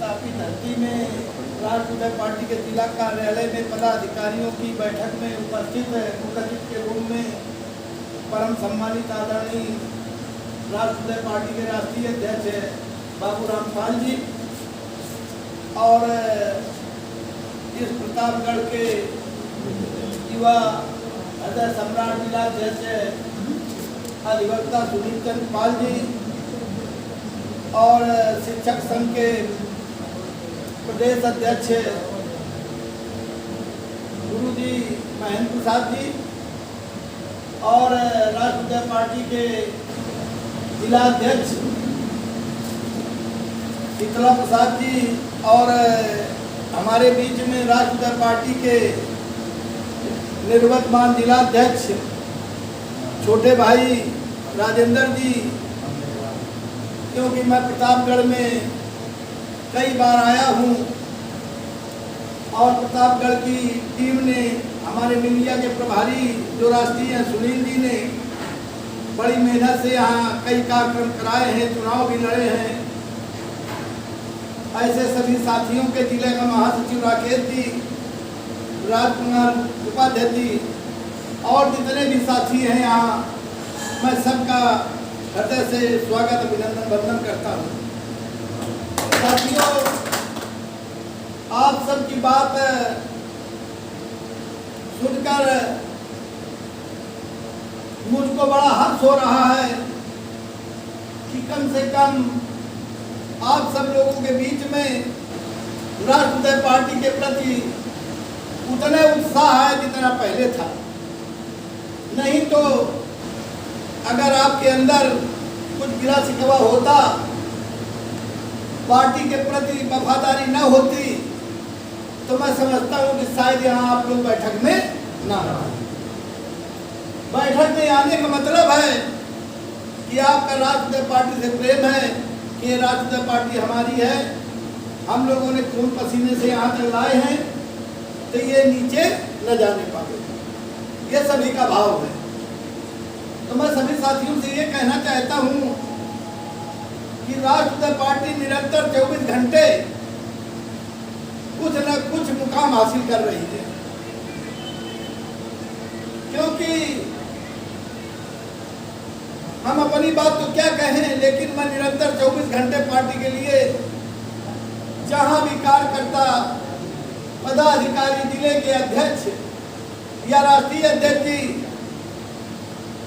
तापी धरती में राष्ट्रीय पार्टी के जिला कार्यालय में पदाधिकारियों की बैठक में उपस्थित मुख्य अतिथि के रूप में परम सम्मानित आदरणीय राष्ट्रीय पार्टी के राष्ट्रीय अध्यक्ष बाबू रामपाल जी और इस प्रतापगढ़ के युवा हृदय सम्राट जिला अध्यक्ष अधिवक्ता सुनील चंद्र पाल जी और शिक्षक संघ के प्रदेश अध्यक्ष गुरु जी महेंद्र प्रसाद जी और राष्ट्रीय पार्टी के जिला अध्यक्ष शीतला प्रसाद जी और हमारे बीच में राष्ट्रीय पार्टी के निर्वर्तमान जिला अध्यक्ष छोटे भाई राजेंद्र जी, क्योंकि मैं प्रतापगढ़ में कई बार आया हूँ और प्रतापगढ़ की टीम ने हमारे मीडिया के प्रभारी जो राष्ट्रीय हैं सुनील जी ने बड़ी मेहनत से यहाँ कई कार्यक्रम कराए हैं, चुनाव भी लड़े हैं। ऐसे सभी साथियों के जिले का महासचिव राकेश जी, राजकुमार उपाध्याय जी और जितने भी साथी हैं यहाँ, मैं सबका हृदय से स्वागत अभिनंदन वंदन करता हूँ। साथियों, आप सबकी बात सुनकर मुझको बड़ा हर्ष हो रहा है कि कम से कम आप सब लोगों के बीच में राष्ट्रीय पार्टी के प्रति उतने उत्साह है जितना पहले था। नहीं तो अगर आपके अंदर कुछ गिला शिकवा होता, पार्टी के प्रति वफादारी न होती, तो मैं समझता हूँ कि शायद यहाँ आप लोग बैठक में ना आए। बैठक में आने का मतलब है कि आपका राष्ट्रीय पार्टी से प्रेम है कि ये राष्ट्रीय पार्टी हमारी है, हम लोगों ने खून पसीने से यहाँ तक लाए हैं, तो ये नीचे न जाने पाए, ये सभी का भाव है। तो मैं सभी साथियों से ये कहना चाहता हूँ कि राष्ट्रीय पार्टी निरंतर 24 घंटे कुछ न कुछ मुकाम हासिल कर रही है, क्योंकि हम अपनी बात तो क्या कहें, लेकिन मैं निरंतर 24 घंटे पार्टी के लिए जहां भी कार्यकर्ता, पदाधिकारी, जिले के अध्यक्ष या राष्ट्रीय अध्यक्ष जी,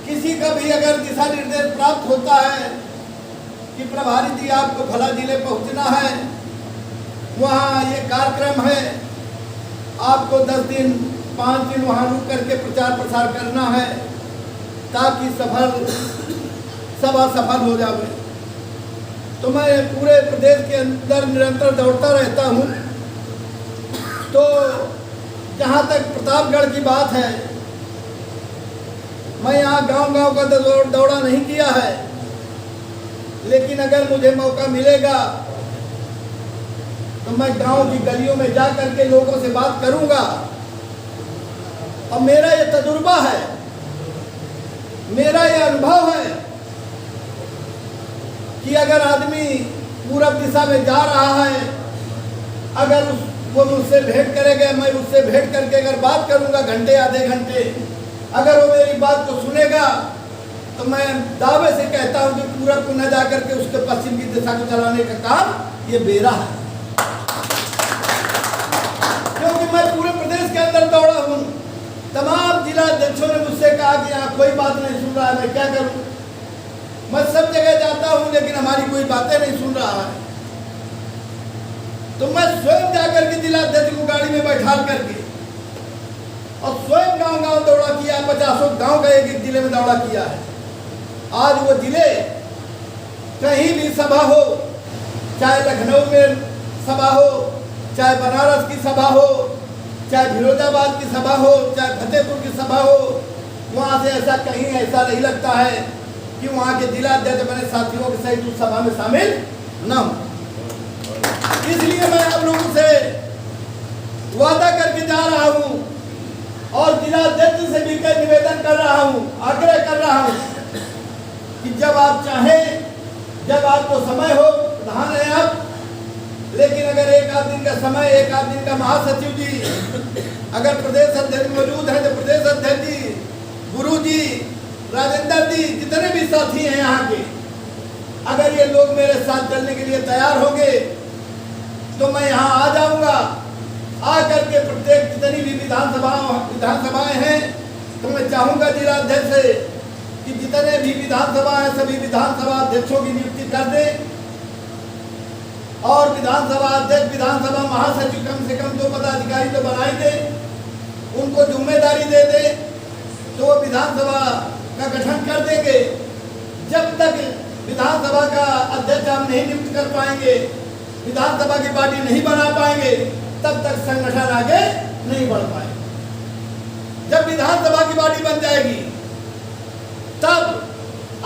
किसी का भी अगर दिशा निर्देश प्राप्त होता है कि प्रभारी जी आपको फला जिले पहुंचना है, वहाँ ये कार्यक्रम है, आपको 10 दिन 5 दिन वहाँ रुक करके प्रचार प्रसार करना है ताकि सभा सफल हो जाए, तो मैं पूरे प्रदेश के अंदर निरंतर दौड़ता रहता हूँ। तो जहाँ तक प्रतापगढ़ की बात है, मैं यहाँ गांव-गांव का दौड़ा नहीं किया है, लेकिन अगर मुझे मौका मिलेगा तो मैं गांव की गलियों में जा करके लोगों से बात करूंगा। और मेरा ये तजुर्बा है, मेरा ये अनुभव है कि अगर आदमी पूरब दिशा में जा रहा है, अगर वो मुझसे भेंट करेगा, मैं उससे भेंट करके अगर बात करूंगा घंटे आधे घंटे, अगर वो मेरी बात को सुनेगा, तो मैं दावे से कहता हूं कि पूरब को न जाकर के उसके पश्चिम की दिशा को चलाने का काम ये मेरा है, क्योंकि मैं पूरे प्रदेश के अंदर दौड़ा हूं। तमाम जिला अध्यक्षों ने मुझसे कहा कि यहाँ कोई बात नहीं सुन रहा है, मैं क्या करूं। मैं सब जगह जाता हूं, लेकिन हमारी कोई बातें नहीं सुन रहा है। तो मैं स्वयं जाकर के जिला अध्यक्ष को गाड़ी में बैठा करके और स्वयं गांव-गांव दौड़ा किया, 50 गांव का एक जिले में दौड़ा किया है। आज वो जिले कहीं भी सभा हो, चाहे लखनऊ में सभा हो, चाहे बनारस की सभा हो, चाहे फिरोजाबाद की सभा हो, चाहे फतेहपुर की सभा हो, वहाँ से ऐसा कहीं ऐसा नहीं लगता है कि वहाँ के जिला अध्यक्ष बने साथियों के सहित उस सभा में शामिल न हो। इसलिए मैं आप लोगों से वादा करके जा रहा हूँ और जिला अध्यक्ष से भी कई निवेदन कर रहा हूँ, आग्रह कर रहा हूँ कि जब आप चाहें, जब आपको समय हो, प्रधान है आप, लेकिन अगर एक आध दिन का समय, एक आध दिन का महासचिव जी अगर प्रदेश अध्यक्ष मौजूद है तो प्रदेश अध्यक्ष जी, गुरु जी, राजेंद्र जी, जितने भी साथी हैं यहाँ के, अगर ये लोग मेरे साथ चलने के लिए तैयार होंगे तो मैं यहाँ आ जाऊंगा। आकर के प्रत्येक जितनी भी विधानसभाएं हैं तो मैं चाहूंगा जिलाध्यक्ष से कि जितने भी विधानसभा हैं सभी विधानसभा अध्यक्षों की नियुक्ति कर दें और विधानसभा अध्यक्ष, विधानसभा महासचिव कम से कम 2 पदाधिकारी तो बनाए दें, उनको जिम्मेदारी दे दें तो वो विधानसभा का गठन कर देंगे। जब तक विधानसभा का अध्यक्ष हम नहीं नियुक्त कर पाएंगे, विधानसभा की पार्टी नहीं बना पाएंगे, तब तक संगठन आगे नहीं बढ़ पाएगा। जब विधानसभा की पार्टी बन जाएगी तब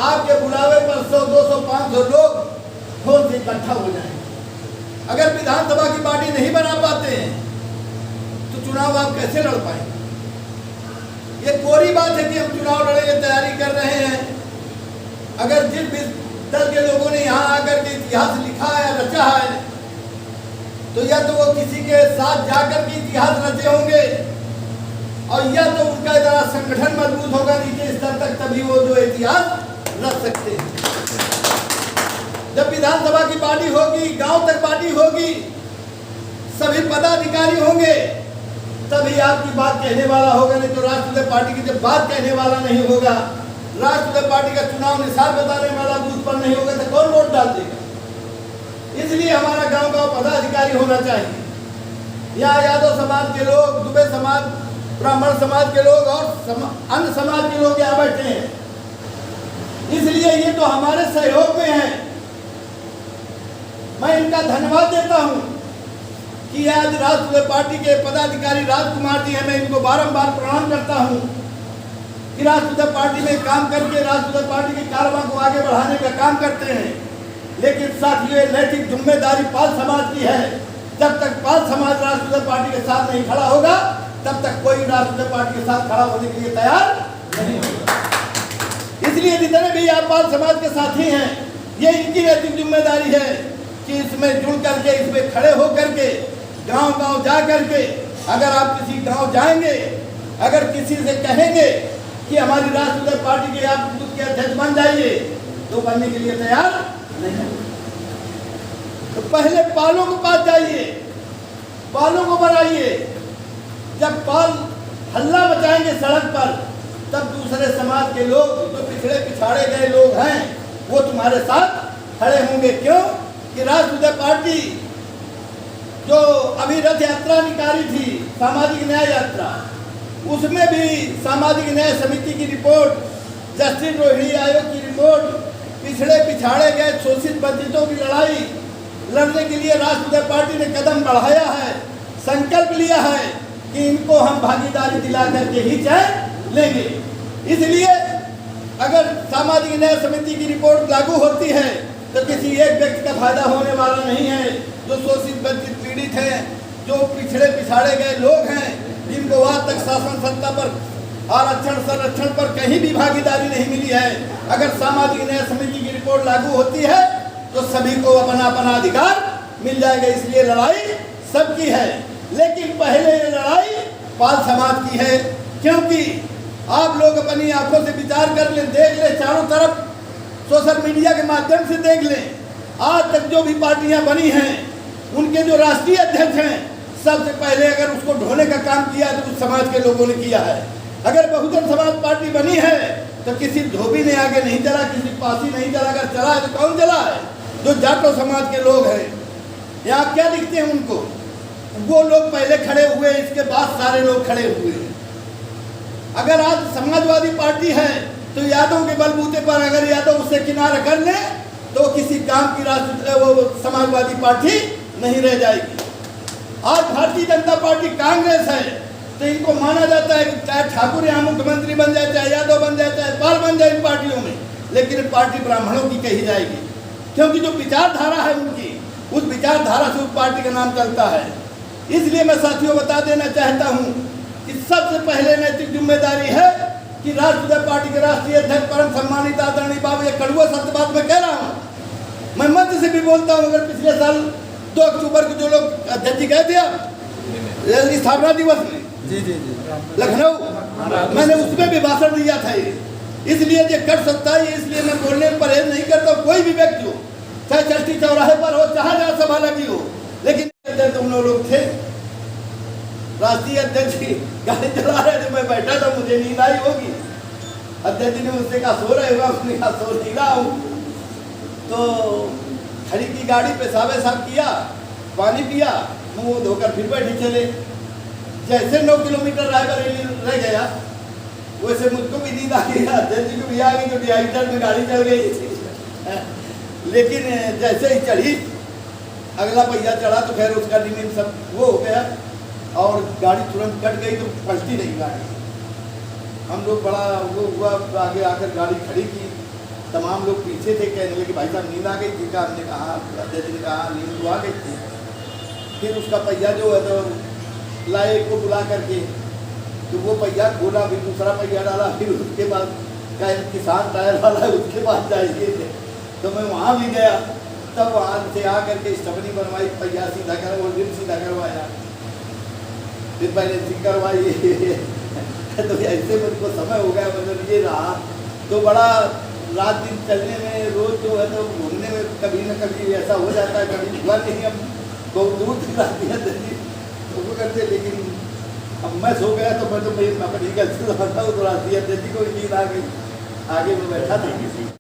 आपके बुलावे पर 100, 200, 500 लोग फोन से इकट्ठा हो जाएंगे। अगर विधानसभा की पार्टी नहीं बना पाते हैं तो चुनाव आप कैसे लड़ पाएंगे? ये कोरी बात है कि हम चुनाव लड़ने की तैयारी कर रहे हैं। अगर जिस दल के लोगों ने यहाँ आकर के इतिहास लिखा है, रचा है, तो या तो वो किसी के साथ जाकर के इतिहास रचे होंगे और या तो उनका इतना संगठन मजबूत होगा नीचे स्तर तक, तभी वो जो इतिहास रच सकते हैं। जब विधानसभा की पार्टी होगी, गांव तक पार्टी होगी, सभी पदाधिकारी होंगे, तभी आपकी बात कहने वाला होगा। नहीं तो राष्ट्रीय पार्टी की जब बात कहने वाला नहीं होगा, राष्ट्रीय पार्टी का चुनाव निशान बताने वाला बूथ पर नहीं होगा तो कौन वोट डाल देगा? इसलिए हमारा गांव गांव पदाधिकारी होना चाहिए। यहाँ यादव समाज के लोग, दुबे समाज, ब्राह्मण समाज के लोग और अन्य समाज के लोग यहाँ बैठे हैं, इसलिए ये तो हमारे सहयोग में है। मैं इनका धन्यवाद देता हूँ कि आज राष्ट्रीय पार्टी के पदाधिकारी राजकुमार जी हैं, मैं इनको बारंबार प्रणाम करता हूँ कि राष्ट्रीय पार्टी में काम करके राष्ट्रीय पार्टी के कारवां को आगे बढ़ाने का काम करते हैं। लेकिन साथियों, नैतिक जिम्मेदारी पाल समाज की है। जब तक पाल समाज राष्ट्रीय पार्टी के साथ नहीं खड़ा होगा तब तक कोई राष्ट्रीय पार्टी के साथ खड़ा होने के लिए तैयार नहीं होगा। इसलिए जितने भी आप पाल समाज के साथी हैं, ये इनकी नैतिक जिम्मेदारी है कि इसमें जुड़ करके, इसमें खड़े होकर के गांव गांव जा करके, अगर आप किसी गांव जाएंगे, अगर किसी से कहेंगे कि हमारी राष्ट्रीय पार्टी के आप बूथ के अध्यक्ष बन जाइए, तो बनने के लिए तैयार नहीं। तो पहले पालों के पास जाइए, पालों को बनाइए। जब पाल हल्ला मचाएंगे सड़क पर, तब दूसरे समाज के लोग, जो पिछड़े पिछाड़े गए लोग हैं, वो तुम्हारे साथ खड़े होंगे। क्यों कि राष्ट्रीय पार्टी जो अभी रथ यात्रा निकाली थी, सामाजिक न्याय यात्रा, उसमें भी सामाजिक न्याय समिति की रिपोर्ट, जस्टिस रोहिणी आयोग की रिपोर्ट, पिछड़े पिछाड़े गए शोषित वंचितों की लड़ाई लड़ने के लिए राष्ट्रीय पार्टी ने कदम बढ़ाया है, संकल्प लिया है कि इनको हम भागीदारी दिला करके ही चैन लेंगे। इसलिए अगर सामाजिक न्याय समिति की रिपोर्ट लागू होती है तो किसी एक व्यक्ति का फायदा होने वाला नहीं है। जो शोषित वंचित पीड़ित हैं, जो पिछड़े पिछाड़े गए लोग हैं, जिनको आज तक शासन सत्ता पर, आरक्षण, संरक्षण पर कहीं भी भागीदारी नहीं मिली है, अगर सामाजिक न्याय समिति की रिपोर्ट लागू होती है तो सभी को अपना अपना अधिकार मिल जाएगा। इसलिए लड़ाई सबकी है, लेकिन पहले ये लड़ाई पाल समाज की है। क्योंकि आप लोग अपनी आंखों से विचार कर लें, देख लें, चारों तरफ सोशल मीडिया के माध्यम से देख लें, आज तक जो भी पार्टियां बनी हैं, उनके जो राष्ट्रीय अध्यक्ष हैं, सबसे पहले अगर उसको ढोने का काम किया तो उस समाज के लोगों ने किया है। अगर बहुजन समाज पार्टी बनी है तो किसी धोबी ने आगे नहीं चला, किसी पासी नहीं चला। अगर चला है तो कौन चला है? जो जाटो समाज के लोग हैं। यहाँ क्या दिखते हैं उनको? वो लोग पहले खड़े हुए, इसके बाद सारे लोग खड़े हुए। अगर आज समाजवादी पार्टी है तो यादव के बलबूते पर अगर यादव उससे किनारा कर ले तो किसी काम की वो समाजवादी पार्टी नहीं रह जाएगी। आज भारतीय जनता पार्टी कांग्रेस है तो इनको माना जाता है कि चाहे ठाकुर यहाँ मुख्यमंत्री बन जाए, चाहे यादव बन जाए, चाहे पाल बन जाए इन पार्टियों में, लेकिन पार्टी ब्राह्मणों की कही जाएगी। क्योंकि जो विचारधारा है उनकी, उस विचारधारा से उस पार्टी का नाम चलता है। इसलिए मैं साथियों बता देना चाहता हूँ कि सबसे पहले नैतिक जिम्मेदारी है कि राष्ट्रीय पार्टी के राष्ट्रीय अध्यक्ष परम सम्मानित आदरणीय बाबू, ये कड़ुआ सत्य बात मैं कह रहा हूँ, मैं मंच से भी बोलता हूँ। अगर पिछले साल 2 अक्टूबर को जो लोग अध्यक्ष जी गए थे आप स्थापना दिवस में जी जी जी लखनऊ, मैंने उसमें भी भाषण दिया था ये, इसलिए ये कर सकता है, इसलिए मैं बोलने में परहेज नहीं करता। कोई भी व्यक्ति हो, चाहे चष्टी चौराहे पर हो, जहाँ जहाँ सभा लगी हो, लेकिन तुम लोग थे, राष्ट्रीय अध्यक्ष जी गाड़ी चला रहे थे, मैं बैठा था, मुझे नींद आई होगी। अध्यक्ष जी ने मुझसे कहा सो रहे होगा, उसने कहा सो नहीं रहा हूँ। तो खड़ी की गाड़ी पेशाब वेशाब किया, पानी पिया, मुँह धोकर फिर बैठे चले। जैसे 9 किलोमीटर रायबरेली रह गया, वैसे मुझको भी नींद आ गई, अध्यक्ष जी को भी आ गई, तो डिवाइडर में गाड़ी चल गई। लेकिन जैसे ही चढ़ी, अगला पहिया चढ़ा तो खैर उसका नियम सब वो हो गया और गाड़ी तुरंत कट गई, तो पलटी नहीं गाड़ी। हम लोग बड़ा वो हुआ, आगे आकर गाड़ी खड़ी की, तमाम लोग पीछे थे, कहने लगे भाई साहब नींद आ गई थी का? हमने कहा, अध्यक्ष ने कहा नींद तो आ गई थी। फिर उसका पहिया जो है तो लाए को बुला करके, तो वो पहिया खोला, फिर दूसरा पहिया डाला, फिर उसके बाद का किसान टायर वाला है उसके पास जाइए, तो मैं वहाँ भी गया। तब वहाँ से आ करके स्टपनी बनवाई, पहिया सीधा कर, वो रिम सीधा करवाया, फिर बैलेंसिंग करवाई। तो ऐसे मुझको समय हो गया, मतलब ये रहा। तो बड़ा रात दिन चलने में, रोज जो है तो घूमने में कभी न कभी ऐसा हो जाता है, कभी हुआ नहीं। हम बहुत दूर तक आती है तो वो करते, लेकिन अब मैं सो गया तो मैं तो अपनी गलती समझता हूँ। तो राष्ट्रीय अध्यक्ष जी को नींद आ गई, आगे में बैठा था।